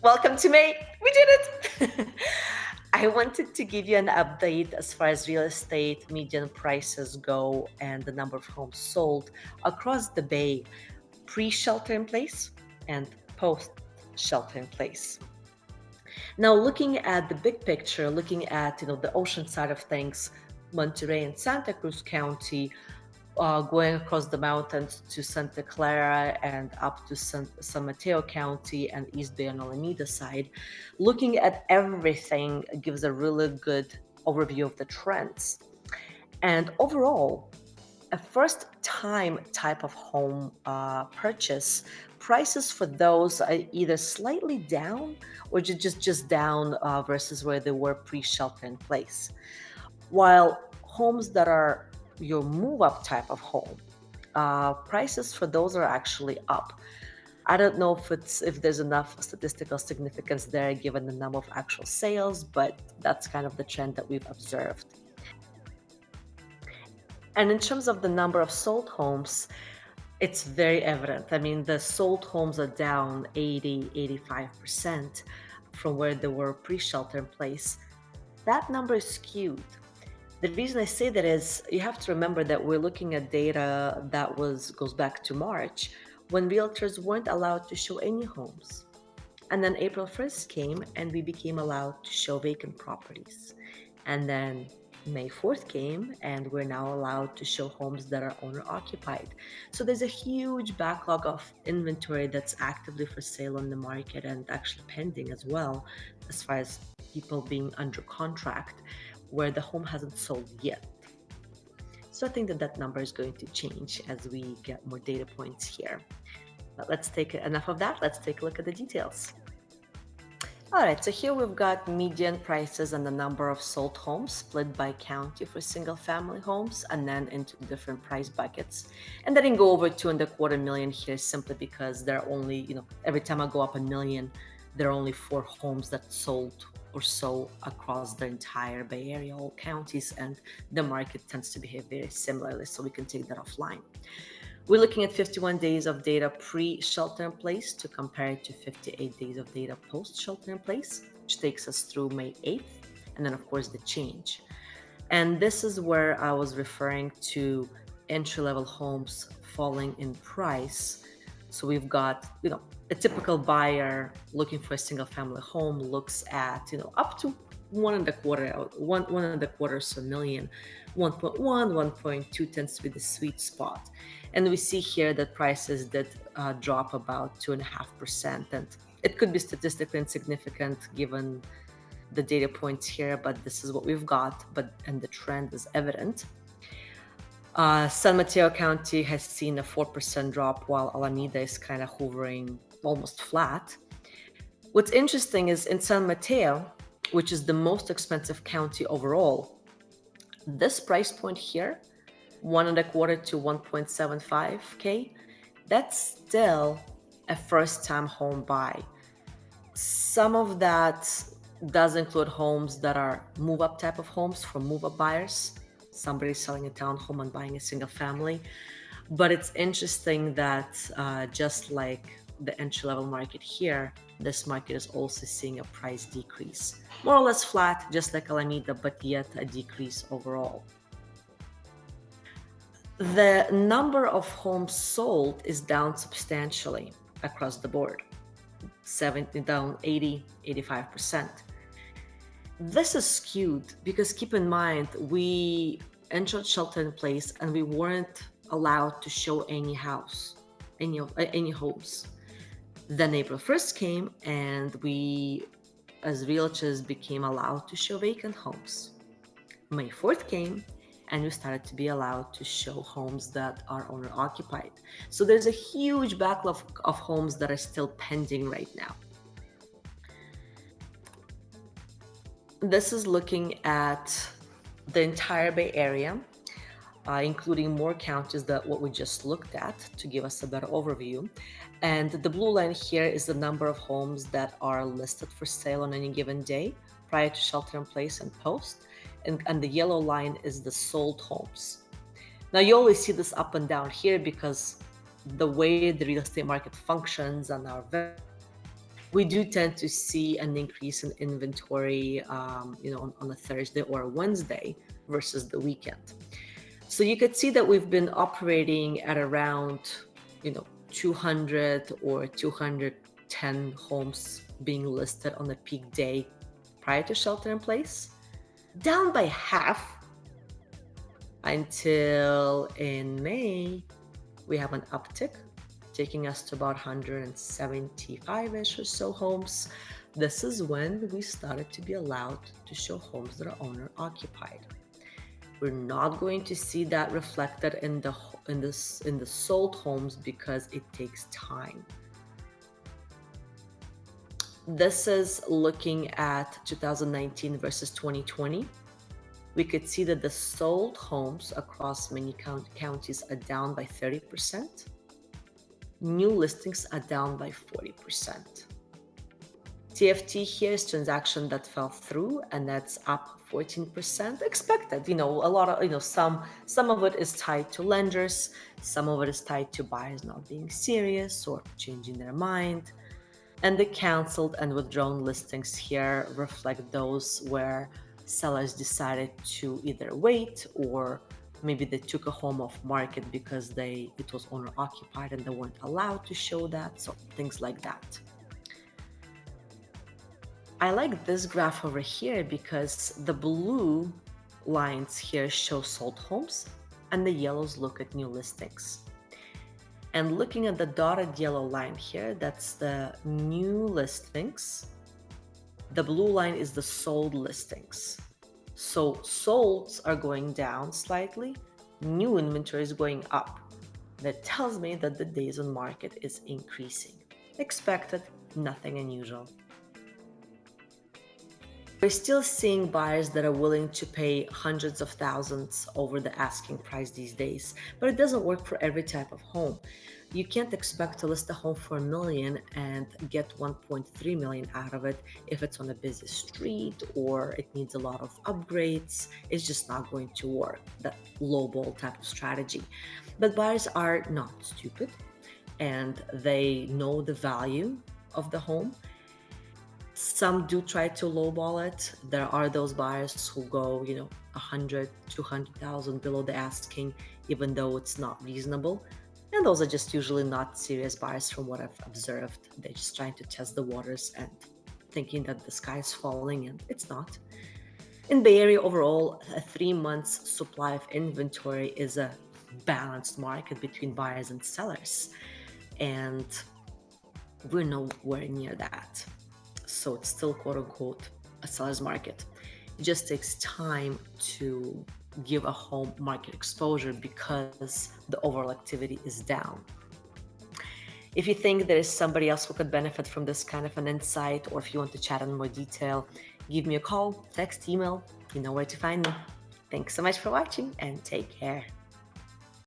Welcome to May. We did it. I wanted to give you an update as far as real estate median prices go and the number of homes sold across the Bay, pre-shelter in place and post-shelter in place. Now, looking at the big picture, looking at the ocean side of things, Monterey and Santa Cruz County, going across the mountains to Santa Clara and up to San Mateo County and East Bay and Alameda side, looking at everything gives a really good overview of the trends. And overall, a first time type of home purchase, prices for those are either slightly down or just down versus where they were pre-shelter in place. While homes that are your move up type of home, prices for those are actually up. I don't know if there's enough statistical significance there given the number of actual sales, but that's kind of the trend that we've observed. And in terms of the number of sold homes, it's very evident. I mean, the sold homes are down 85% from where they were pre-shelter in place. That number is skewed. The reason I say that is you have to remember that we're looking at data that goes back to March when realtors weren't allowed to show any homes. And then April 1st came and we became allowed to show vacant properties. And then May 4th came and we're now allowed to show homes that are owner occupied. So there's a huge backlog of inventory that's actively for sale on the market and actually pending as well, as far as people being under contract where the home hasn't sold yet. So I think that number is going to change as we get more data points here. But let's take enough of that. Let's take a look at the details. All right, so here we've got median prices and the number of sold homes split by county for single family homes and then into different price buckets. And I didn't go over 2.25 million here simply because there are only, every time I go up a million, there are only 4 homes that sold or so across the entire Bay Area, all counties, and the market tends to behave very similarly, so we can take that offline. We're looking at 51 days of data pre-shelter in place to compare it to 58 days of data post-shelter in place, which takes us through May 8th, and then of course the change. And this is where I was referring to entry-level homes falling in price. So we've got, a typical buyer looking for a single family home looks at, up to 1.25 million, 1.1, 1.2 tends to be the sweet spot. And we see here that prices did drop about 2.5%. And it could be statistically insignificant given the data points here, but this is what we've got, and the trend is evident. San Mateo County has seen a 4% drop while Alameda is kind of hovering almost flat. What's interesting is in San Mateo, which is the most expensive county overall, this price point here, 1.25 to 1.75K, that's still a first-time home buy. Some of that does include homes that are move-up type of homes for move-up buyers. Somebody's selling a townhome and buying a single family. But it's interesting that just like the entry-level market here, this market is also seeing a price decrease. More or less flat, just like Alameda, but yet a decrease overall. The number of homes sold is down substantially across the board, down 85%. This is skewed because keep in mind, we entered shelter in place and we weren't allowed to show any homes. Then April 1st came and we, as realtors, became allowed to show vacant homes. May 4th came and we started to be allowed to show homes that are owner occupied. So there's a huge backlog of homes that are still pending right now. This is looking at the entire Bay Area, including more counties than what we just looked at to give us a better overview. And the blue line here is the number of homes that are listed for sale on any given day prior to shelter in place and post. And the yellow line is the sold homes. Now you always see this up and down here because the way the real estate market functions and our We do tend to see an increase in inventory, on a Thursday or a Wednesday versus the weekend. So you could see that we've been operating at around, 200 or 210 homes being listed on the peak day prior to shelter in place, down by half until in May, we have an uptick, taking us to about 175-ish or so homes. This is when we started to be allowed to show homes that are owner occupied. We're not going to see that reflected in the sold homes because it takes time. This is looking at 2019 versus 2020. We could see that the sold homes across many counties are down by 30%. New listings are down by 40%. TFT here is transaction that fell through, and that's up 14%. Expected, a lot of, some of it is tied to lenders, some of it is tied to buyers not being serious or changing their mind. And the canceled and withdrawn listings here reflect those where sellers decided to either wait, or maybe they took a home off market because it was owner occupied and they weren't allowed to show that, so things like that. I like this graph over here because the blue lines here show sold homes and the yellows look at new listings. And looking at the dotted yellow line here, that's the new listings. The blue line is the sold listings. So solds are going down slightly, new inventory is going up. That tells me that the days on market is increasing. Expected, nothing unusual. We're still seeing buyers that are willing to pay hundreds of thousands over the asking price these days, but it doesn't work for every type of home. You can't expect to list a home for $1 million and get 1.3 million out of it if it's on a busy street or it needs a lot of upgrades. It's just not going to work, that lowball type of strategy. But buyers are not stupid and they know the value of the home. Some do try to lowball it. There are those buyers who go, 100, 200,000 below the asking, even though it's not reasonable. And those are just usually not serious buyers from what I've observed. They're just trying to test the waters and thinking that the sky is falling, and it's not. In Bay Area overall, a 3 months supply of inventory is a balanced market between buyers and sellers. And we're nowhere near that. So it's still quote unquote a seller's market. It just takes time to give a home market exposure because the overall activity is down. If you think there is somebody else who could benefit from this kind of an insight, or if you want to chat in more detail, give me a call, text, email, you know where to find me. Thanks so much for watching and take care.